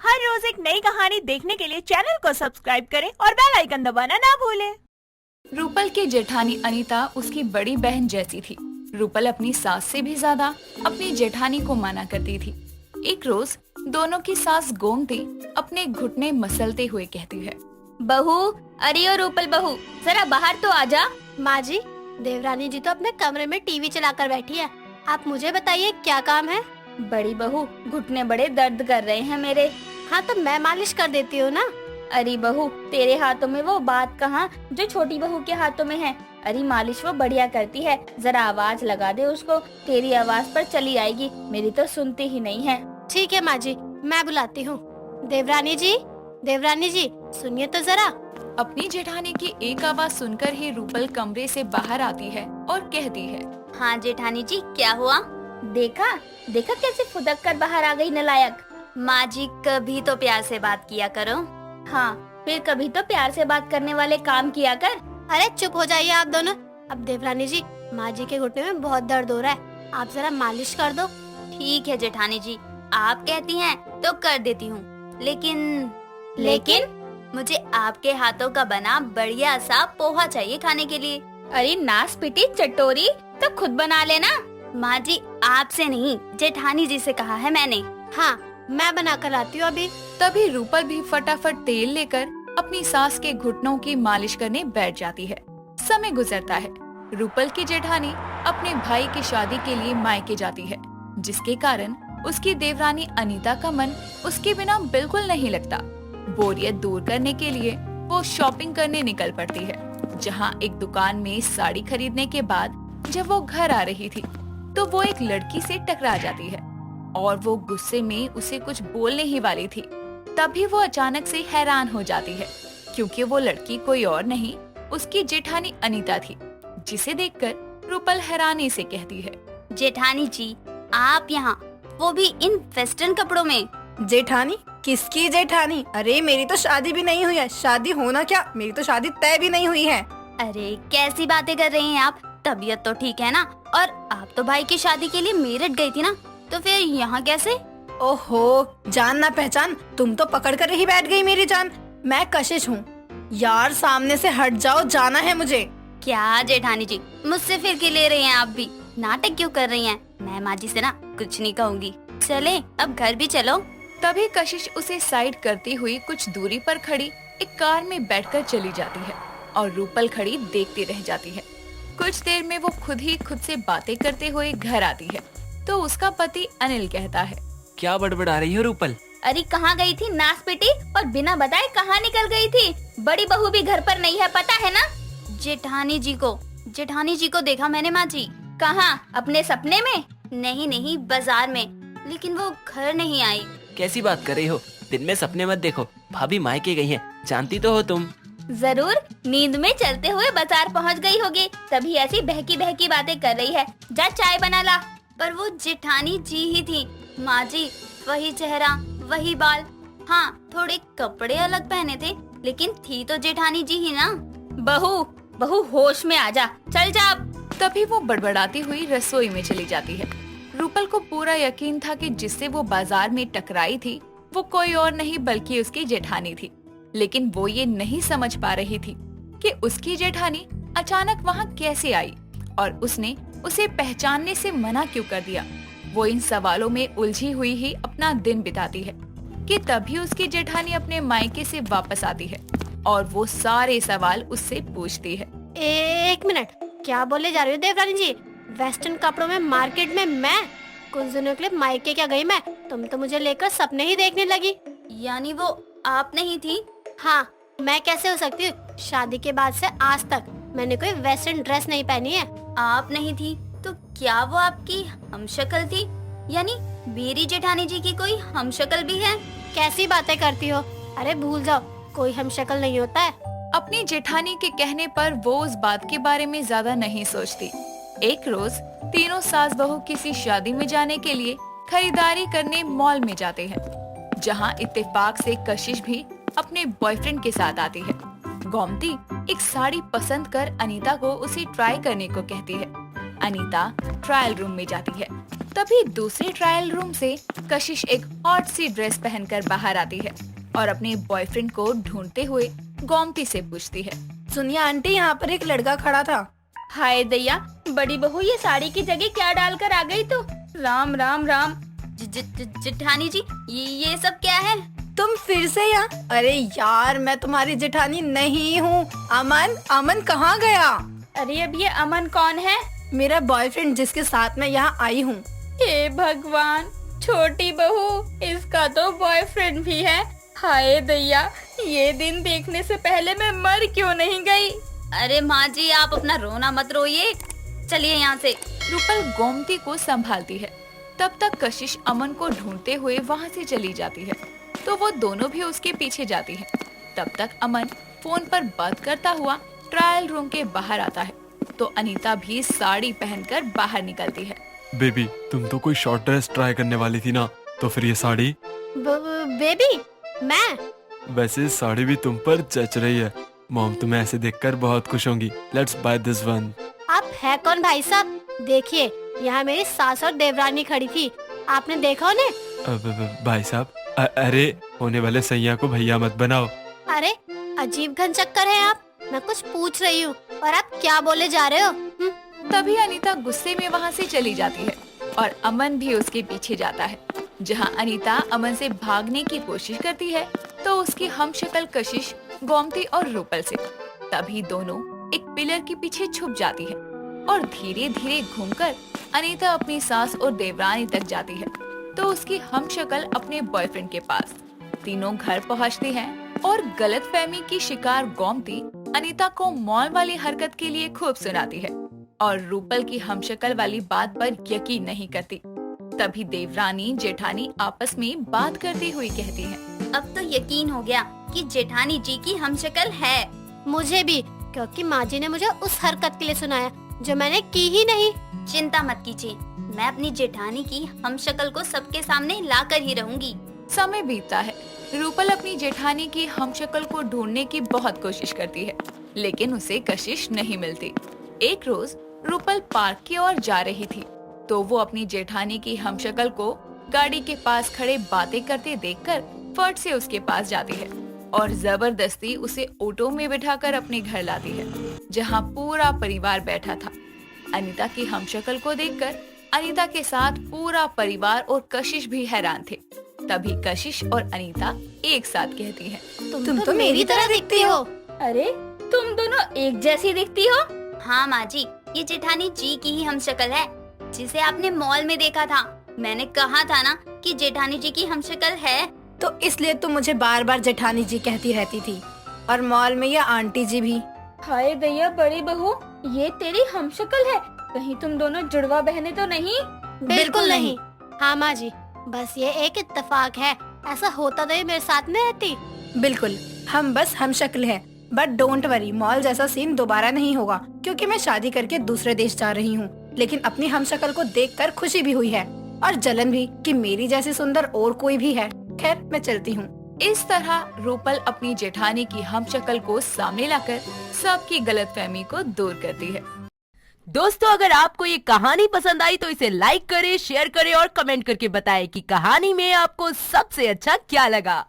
हर रोज एक नई कहानी देखने के लिए चैनल को सब्सक्राइब करें और बेल आइकन दबाना ना भूलें। रूपल की जेठानी अनीता उसकी बड़ी बहन जैसी थी। रूपल अपनी सास से भी ज्यादा अपनी जेठानी को माना करती थी। एक रोज दोनों की सास गोमती अपने घुटने मसलते हुए कहती है, बहू, अरे ओ रूपल बहू, जरा बाहर तो आजा। माँ जी, देवरानी जी तो अपने कमरे में टीवी चलाकर बैठी है। आप मुझे बताइए क्या काम है? बड़ी बहू, घुटने बड़े दर्द कर रहे हैं मेरे। हाँ तो मैं मालिश कर देती हूँ ना। अरे बहू, तेरे हाथों में वो बात कहाँ जो छोटी बहू के हाथों में है। अरे मालिश वो बढ़िया करती है, जरा आवाज लगा दे उसको, तेरी आवाज पर चली आएगी, मेरी तो सुनती ही नहीं है। ठीक है माँ जी, मैं बुलाती हूँ। देवरानी जी, देवरानी जी, सुनिए तो जरा। अपनी जेठानी की एक आवाज सुनकर ही रूपल कमरे से बाहर आती है और कहती है, हाँ जेठानी जी, क्या हुआ? देखा देखा कैसे फुदक कर बाहर आ गई नालायक। माँ जी, कभी तो प्यार से बात किया करो। हाँ, फिर कभी तो प्यार से बात करने वाले काम किया कर। अरे चुप हो जाइए आप दोनों। अब देवरानी जी, माँ जी के घुटने में बहुत दर्द हो रहा है, आप जरा मालिश कर दो। ठीक है जेठानी जी, आप कहती हैं तो कर देती हूँ, लेकिन मुझे आपके हाथों का बना बढ़िया सा पोहा चाहिए खाने के लिए। अरे नास पिटी चटोरी, तो खुद बना लेना। माँ जी, आपसे नहीं, जेठानी जी से कहा है मैंने। हाँ, मैं बना कर लाती हूँ अभी। तभी रूपल भी फटाफट तेल लेकर अपनी सास के घुटनों की मालिश करने बैठ जाती है। समय गुजरता है। रूपल की जेठानी अपने भाई की शादी के लिए मायके जाती है, जिसके कारण उसकी देवरानी अनीता का मन उसके बिना बिल्कुल नहीं लगता। बोरियत दूर करने के लिए वो शॉपिंग करने निकल पड़ती है, जहाँ एक दुकान में साड़ी खरीदने के बाद जब वो घर आ रही थी तो वो एक लड़की से टकरा जाती है और वो गुस्से में उसे कुछ बोलने ही वाली थी। तभी वो अचानक से हैरान हो जाती है, क्योंकि वो लड़की कोई और नहीं, उसकी जेठानी अनीता थी, जिसे देखकर रूपल हैरानी से कहती है, जेठानी जी, आप यहाँ, वो भी इन वेस्टर्न कपड़ों में? जेठानी? किसकी जेठानी? अरे मेरी तो शादी भी नहीं हुई है। शादी होना क्या, मेरी तो शादी तय भी नहीं हुई है। अरे कैसी बातें कर रही हैं आप? तबीयत तो ठीक है ना? और आप तो भाई की शादी के लिए मेरठ गई थी ना, तो फिर यहाँ कैसे? ओहो, जान ना पहचान, तुम तो पकड़ कर ही बैठ गई मेरी जान। मैं कशिश हूँ यार, सामने से हट जाओ, जाना है मुझे। क्या जेठानी जी, मुझसे फिर के ले रही हैं आप भी? नाटक क्यों कर रही हैं? मैं माँ जी से ना कुछ नहीं कहूँगी। चले, अब घर भी चलो। तभी कशिश उसे साइड करती हुई कुछ दूरी पर खड़ी एक कार में बैठकर चली जाती है और रूपल खड़ी देखती रह जाती है। कुछ देर में वो खुद ही खुद से बातें करते हुए घर आती है तो उसका पति अनिल कहता है, क्या बड़बड़ा रही हो रूपल? अरे कहाँ गई थी नास बेटी, और बिना बताए कहाँ निकल गई थी? बड़ी बहू भी घर पर नहीं है, पता है ना? जेठानी जी को देखा मैंने माँ जी। कहाँ? अपने सपने में? नहीं नहीं, बाजार में, लेकिन वो घर नहीं आई। कैसी बात कर रही हो? दिन में सपने मत देखो, भाभी मायके गई हैं, जानती तो हो तुम। जरूर, नींद में चलते हुए बाजार पहुंच गई होगी, तभी ऐसी बहकी बहकी बातें कर रही है। जा चाय बना ला। पर वो जेठानी जी ही थी माँ जी, वही चेहरा, वही बाल। हाँ, थोड़े कपड़े अलग पहने थे, लेकिन थी तो जेठानी जी ही ना। बहू होश में आ जा, चल जा अब। तभी वो बड़बड़ाती हुई रसोई में चली जाती है। रूपल को पूरा यकीन था कि जिससे वो बाजार में टकराई थी वो कोई और नहीं बल्कि उसकी जेठानी थी, लेकिन वो ये नहीं समझ पा रही थी कि उसकी जेठानी अचानक वहाँ कैसे आई और उसने उसे पहचानने से मना क्यों कर दिया। वो इन सवालों में उलझी हुई ही अपना दिन बिताती है कि तभी उसकी जेठानी अपने मायके से वापस आती है और वो सारे सवाल उससे पूछती है। एक मिनट, क्या बोले जा रही हो देवरानी जी? वेस्टर्न कपड़ों में मार्केट में मैं? कुछ दिनों के लिए मायके क्या गई मैं? तुम तो मुझे लेकर सपने ही देखने लगी। यानी वो आप नहीं थी? हाँ, मैं कैसे हो सकती हूँ? शादी के बाद से आज तक मैंने कोई वेस्टर्न ड्रेस नहीं पहनी है। आप नहीं थी तो क्या वो आपकी हमशक्ल थी? यानी मेरी जेठानी जी की कोई हमशक्ल भी है? कैसी बातें करती हो? अरे भूल जाओ, कोई हमशक्ल नहीं होता है। अपनी जेठानी के कहने पर वो उस बात के बारे में ज्यादा नहीं सोचती। एक रोज तीनों सास बहू किसी शादी में जाने के लिए खरीदारी करने मॉल में जाते हैं, जहां इत्तेफाक से कशिश भी अपने बॉयफ्रेंड के साथ आती है। गोमती एक साड़ी पसंद कर अनीता को उसे ट्राई करने को कहती है। अनीता ट्रायल रूम में जाती है। तभी दूसरे ट्रायल रूम से कशिश एक हॉट सी ड्रेस पहनकर बाहर आती है और अपने बॉयफ्रेंड को ढूंढते हुए गोमती से पूछती है। सुनिए आंटी, यहाँ पर एक लड़का खड़ा था। हाय दैया, बड़ी बहू ये साड़ी की जगह क्या डालकर आ गई तू? राम राम राम। जेठानी जी, ये सब क्या है? तुम फिर से यहाँ? अरे यार, मैं तुम्हारी जेठानी नहीं हूँ। अमन, अमन कहाँ गया? अरे अब ये अमन कौन है? मेरा बॉयफ्रेंड जिसके साथ मैं यहाँ आई हूँ। हे भगवान, छोटी बहू, इसका तो बॉयफ्रेंड भी है। हाय दैया, ये दिन देखने से पहले मैं मर क्यों नहीं गई? अरे माँ जी, आप अपना रोना मत रोइए, चलिए यहाँ से। रूपल गोमती को संभालती है। तब तक कशिश अमन को ढूंढते हुए वहाँ से चली जाती है, तो वो दोनों भी उसके पीछे जाती है। तब तक अमन फोन पर बात करता हुआ ट्रायल रूम के बाहर आता है, तो अनीता भी साड़ी पहनकर बाहर निकलती है। बेबी, तुम तो कोई शॉर्ट ड्रेस ट्राई करने वाली थी ना, तो फिर ये साड़ी? बेबी, मैं? वैसे इस साड़ी भी तुम पर जच रही है। मॉम तुम्हें ऐसे देखकर बहुत खुश होंगी। Let's buy this one. आप है कौन भाई साहब? देखिए, यहाँ मेरी सास और देवरानी खड़ी थी, आपने देखा उन्हें? भाई साहब, अरे होने वाले सैया को भैया मत बनाओ। अरे अजीब घन चक्कर है आप। मैं कुछ पूछ रही हूँ और आप क्या बोले जा रहे हो? तभी अनीता गुस्से में वहाँ से चली जाती है और अमन भी उसके पीछे जाता है। जहाँ अनीता अमन से भागने की कोशिश करती है, तो उसकी हमशक्ल कशिश गोमती और रूपल से तभी दोनों एक पिलर के पीछे छुप जाती है और धीरे धीरे घूमकर अनीता अपनी सास और देवरानी तक जाती है, तो उसकी हमशक्ल अपने बॉयफ्रेंड के पास। तीनों घर पहुँचती हैं और गलतफहमी की शिकार गोमती अनीता को मॉल वाली हरकत के लिए खूब सुनाती है और रूपल की हमशक्ल वाली बात पर यकीन नहीं करती। तभी देवरानी जेठानी आपस में बात करती हुई कहती हैं, अब तो यकीन हो गया कि जेठानी जी की हमशक्ल है। मुझे भी, क्योंकि माँ जी ने मुझे उस हरकत के लिए सुनाया जो मैंने की ही नहीं। चिंता मत कीजिए, मैं अपनी जेठानी की हमशक्ल को सबके सामने लाकर ही रहूंगी। समय बीतता है। रूपल अपनी जेठानी की हमशक्ल को ढूंढने की बहुत कोशिश करती है, लेकिन उसे कशिश नहीं मिलती। एक रोज रूपल पार्क की ओर जा रही थी, तो वो अपनी जेठानी की हमशक्ल को गाड़ी के पास खड़े बातें करते देखकर फट से उसके पास जाती है और जबरदस्ती उसे ऑटो में बिठाकर अपने घर लाती है, जहां पूरा परिवार बैठा था। अनीता की हमशक्ल को देखकर अनीता के साथ पूरा परिवार और कशिश भी हैरान थे। तभी कशिश और अनीता एक साथ कहती हैं, तुम तो मेरी तरह दिखती हो। अरे तुम दोनों एक जैसी दिखती हो। हाँ माँ जी, ये जेठानी जी की ही हमशक्ल है, जिसे आपने मॉल में देखा था। मैंने कहा था ना कि जेठानी जी की हमशक्ल है। तो इसलिए तुम मुझे बार बार जेठानी जी कहती रहती थी, और मॉल में ये आंटी जी भी। हाय दैया बड़ी बहू, ये तेरी हमशक्ल है, कहीं तुम दोनों जुड़वा बहनें तो नहीं? बिल्कुल नहीं। हाँ माँ जी, बस ये एक इत्तेफाक है, ऐसा होता तो ये मेरे साथ में रहती। बिल्कुल, हम बस हम शक्ल है। बट डोंट वरी, मॉल जैसा सीन दोबारा नहीं होगा, क्योंकि मैं शादी करके दूसरे देश जा रही हूँ। लेकिन अपनी हमशक्ल को देखकर खुशी भी हुई है और जलन भी कि मेरी जैसी सुंदर और कोई भी है। खैर, मैं चलती हूँ। इस तरह रूपल अपनी जेठानी की हमशक्ल को सामने लाकर सबकी गलतफहमी को दूर करती है। दोस्तों, अगर आपको ये कहानी पसंद आई तो इसे लाइक करें, शेयर करें और कमेंट करके बताएं कि कहानी में आपको सबसे अच्छा क्या लगा।